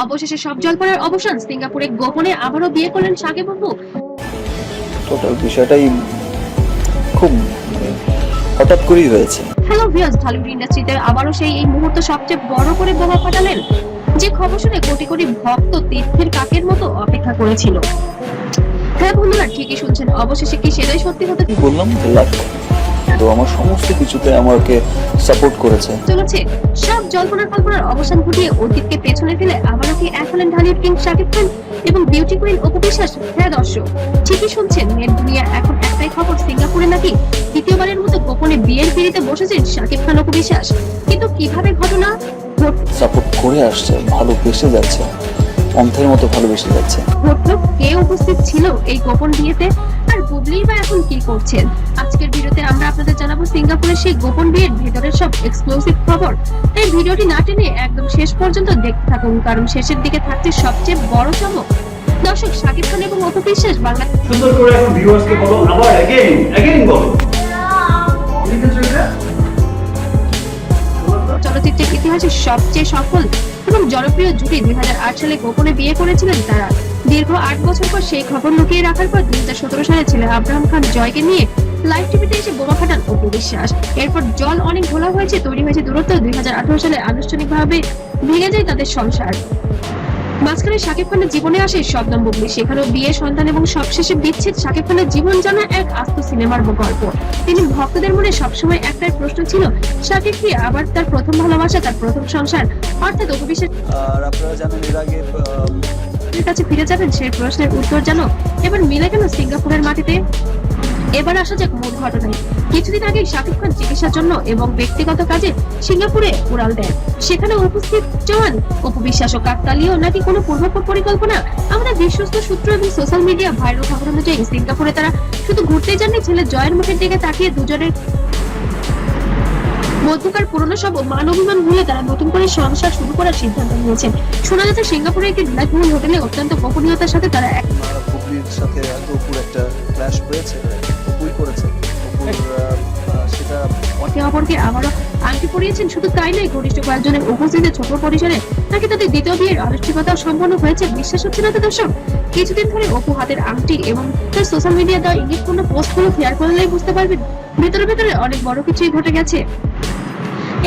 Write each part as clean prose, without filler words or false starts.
অবশেষে সব জল্পনার অবসান, সিঙ্গাপুরে গোপনে আবারও বিয়ে করলেন সাকিব অপু। টোটাল বিষয়টাই খুব হঠাৎ করেই হয়েছে। হ্যালো ভিউয়ার্স, ঢালিউড ইন্ডাস্ট্রিতে আবারও সেই এই মুহূর্ত সবচেয়ে বড় করে বোমা ফাটালেন, যে খবর শুনে কোটি কোটি ভক্ত তীর্থের কাকের মতো অপেক্ষা করেছিল। হ্যাঁ বন্ধুরা, ঠিকই শুনছেন, অবশেষে কি সেটাই সত্যি হতে বললাম লাখ তো আমার সমস্ত কিছুতে আমাকে সাপোর্ট করেছে। চলেছে। সব জল্পনার কল্পনার অবসান ঘটিয়ে অতীতকে পেছনে ফেলে আবারও কি এক হলেন ঢালিউড কিং শাকিব খান এবং বিউটি কুইন অপু বিশ্বাস। হ্যাঁ দর্শক, ঠিকই শুনছেন, নেট দুনিয়া এখন একটাই খবর, সিঙ্গাপুরে নাকি দ্বিতীয়বারের মতো গোপনে বিয়ের পিড়িতে বসেছেন শাকিব খান অপু বিশ্বাস। কিন্তু কিভাবে ঘটনা সাপোর্ট করে আসছে, ভালোবেসে যাচ্ছে, অন্ধের মতো ভালোবেসে যাচ্ছে। ঘটলো, কে উপস্থিত ছিল এই গোপন বিয়েতে, আর বুবলি বা এখন কি করছেন? আজকের ভিডিওতে আমরা আপনাদের জানাবো সিঙ্গাপুরের সেই গোপন বিয়ের ভেতরের সব এক্সক্লুসিভ খবর। এই ভিডিওটি না টেনে একদম শেষ পর্যন্ত দেখতে থাকুন, কারণ শেষের দিকে থাকছে সবচেয়ে বড় চমক। দর্শক, শাকিব খান এবং অপু বিশ্বাস বাংলা সুন্দর করে এখন ভিউয়ার্সকে বলো, আবার अगेन বলো। চলচ্চিত্রের ইতিহাসে সবচেয়ে সফল এবং জনপ্রিয় জুটি 2008 সালে গোপনে বিয়ে করেছিলেন তারা। দীর্ঘ 8 বছর পর সেই খবর লুকিয়ে রাখার পর 2017 সালে ছেলে আব্রাহাম খান জয়কে নিয়ে লাইভ টিভিতে এসে বোমা ফাটান অপু বিশ্বাস। এরপর জল অনেক ঘোলা হয়েছে, তৈরি হয়েছে দূরত্ব। 2018 সালে আনুষ্ঠানিকভাবে ভেঙে যায় তাদের সংসার। মাঝখানে শাকিব খানের জীবনে আসে শবনম বুবলি, সেখানেও বিয়ে, সন্তান এবং সবশেষে বিচ্ছেদ। শাকিব খানের জীবন জানা এক আস্ত সিনেমার গল্প। তিনি ভক্তদের মনে সবসময় একটাই প্রশ্ন ছিল, শাকিব কি আবার তার প্রথম ভালোবাসা, তার প্রথম সংসার অর্থাৎ অপু বিশ্বাস আর আপনারা জানেন এর আগে কাছে ফিরে যাবেন? সেই প্রশ্নের উত্তর জানো এবার মিলে গেল সিঙ্গাপুরের মাটিতে। এবার আসা যাক মূল ঘটনায়। কিছুদিন আগে শাকিব খান চিকিৎসার জন্য এবং ব্যক্তিগত কাজে সিঙ্গাপুরে উড়াল দেন। সেখানে উপস্থিত জওয়ান অপু বিশ্বাস ও কাকতালীয় নাকি কোনো পূর্ব পরিকল্পনা? আমাদের বিশ্বস্ত সূত্র এবং সোশ্যাল মিডিয়া ভাইরাল খবর অনুযায়ী সিঙ্গাপুরে তারা শুধু ঘুরতেই যাননি, ছেলে জয়ের মুখের দিকে তাকিয়ে দুজনের মধ্যকার পুরনো সব মান অভিমান ভুলে তারা নতুন করে সংসার শুরু করার সিদ্ধান্ত নিয়েছেন। শোনা যাচ্ছে সিঙ্গাপুরে একটি বিলাসবহুল হোটেলে অত্যন্ত গোপনীয়তার সাথে তারা এক বুবলির সাথে অপুর একটা ক্ল্যাশ হয়েছে, অপুই করেছে। সেটা একে অপরকে আবারও আংটি পরিয়েছেন। শুধু তাই নয়, ঘনিষ্ঠ কয়েকজনের উপস্থিতিতে ছোট পরিসরে নাকি তাদের দ্বিতীয় বিয়ের আনুষ্ঠানিকতাও সম্পন্ন হয়েছে। বিশ্বাস হচ্ছে না তো দর্শক? কিছুদিন ধরে অপু হাতের আংটি এবং তার সোশ্যাল মিডিয়া দেওয়া ইঙ্গিতপূর্ণ পোস্টগুলো শেয়ার করলেই বুঝতে পারবেন ভেতরে ভেতরে অনেক বড় কিছুই ঘটে গেছে।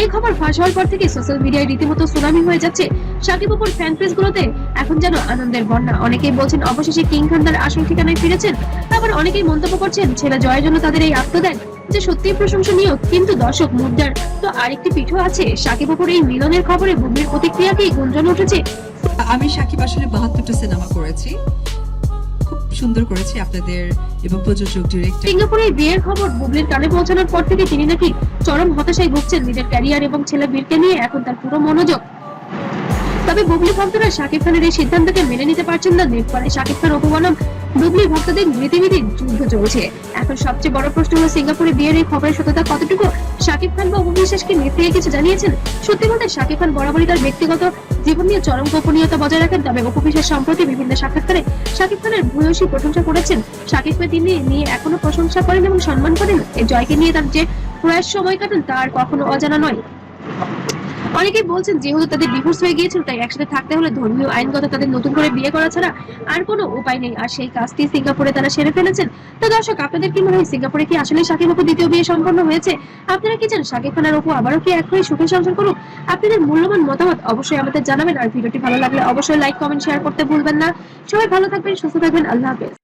এই খবর ফাঁস হওয়ার পর থেকে সোশ্যাল মিডিয়ায় রীতিমতো সুনামি হয়ে যাচ্ছে। শাকিব অপুর ফ্যান পেজ গুলোতে এখন যেন আনন্দের বন্যা। অনেকেই বলছেন অবশেষে কিং খান তার আসল ঠিকানায় ফিরেছেন, আবার অনেকেই মন্তব্য করছেন ছেলে জয়ের জন্য তাদের এই আত্মদান যে সত্যিই প্রশংসনীয়। কিন্তু দর্শক, মুদ্রার তো আরেকটি পিঠও আছে। শাকিব অপুর এই মিলনের খবরে বুবলির প্রতিক্রিয়াকেই গুঞ্জন উঠেছে। আমি শাকিব আসলে 72টা সিনেমা করেছি, খুব সুন্দর করেছি আপনাদের এবং প্রযোজক ডিরেক্টর। সিঙ্গাপুরে বিয়ের খবর বুবলির কানে পৌঁছানোর পর থেকে তিনি নাকি চরম হতাশায় ভুগছেন। নিজের ক্যারিয়ার এবং ছেলে বীরকে নিয়ে এখন তার পুরো মনোযোগ। তবে বুবলি ভক্তরা শাকিব খানের এই সিদ্ধান্তকে মেনে নিতে পারছেন না। নেপালে শাকিব খান অপু বনাম বুবলি ভক্তদের রীতিনীতি যুদ্ধ চলছে। এখন সবচেয়ে বড় প্রশ্ন হলো সিঙ্গাপুরে বিয়ের এই খবরের সত্যতা কতটুকু? শাকিব খান বা অপু বিশ্বাসকে নিয়ে থেকে কিছু জানিয়েছেন? সত্যি বলতে শাকিব খান বরাবরই তার ব্যক্তিগত জীবন নিয়ে চরম গোপনীয়তা বজায় রাখেন। তবে অপু বিশ্বাস সম্প্রতি বিভিন্ন সাক্ষাৎকারে শাকিব খানের ভূয়সী প্রশংসা করেছেন। শাকিবকে তিনি নিয়ে এখনো প্রশংসা করেন এবং সম্মান করেন। এই জয়কে নিয়ে তার যে প্রয়াস সময় কাটান তার কখনো অজানা নয়। অনেকেই বলছেন যেহেতু তাদের ডিভোর্স হয়ে গিয়েছিল, তাই একসাথে থাকতে হলে ধর্মীয় আইনগত তাদের নতুন করে বিয়ে করা ছাড়া আর কোনো উপায় নেই। আর সেই কাজটি সিঙ্গাপুরে তারা সেরে ফেলেছেন। তো দর্শক, আপনাদের কি মনে হয় সিঙ্গাপুরে কি আসলে শাকিব অপু দ্বিতীয় বিয়ে সম্পন্ন হয়েছে? আপনারা কি চান শাকিব খান আর অপু আবারও কি এক হয়ে সুখে সংসার করুক? আপনাদের মূল্যবান মতামত অবশ্যই আমাদের জানাবেন। আর ভিডিওটি ভালো লাগলে অবশ্যই লাইক, কমেন্ট, শেয়ার করতে ভুলবেন না। সবাই ভালো থাকবেন, সুস্থ থাকবেন। আল্লাহ হাফেজ।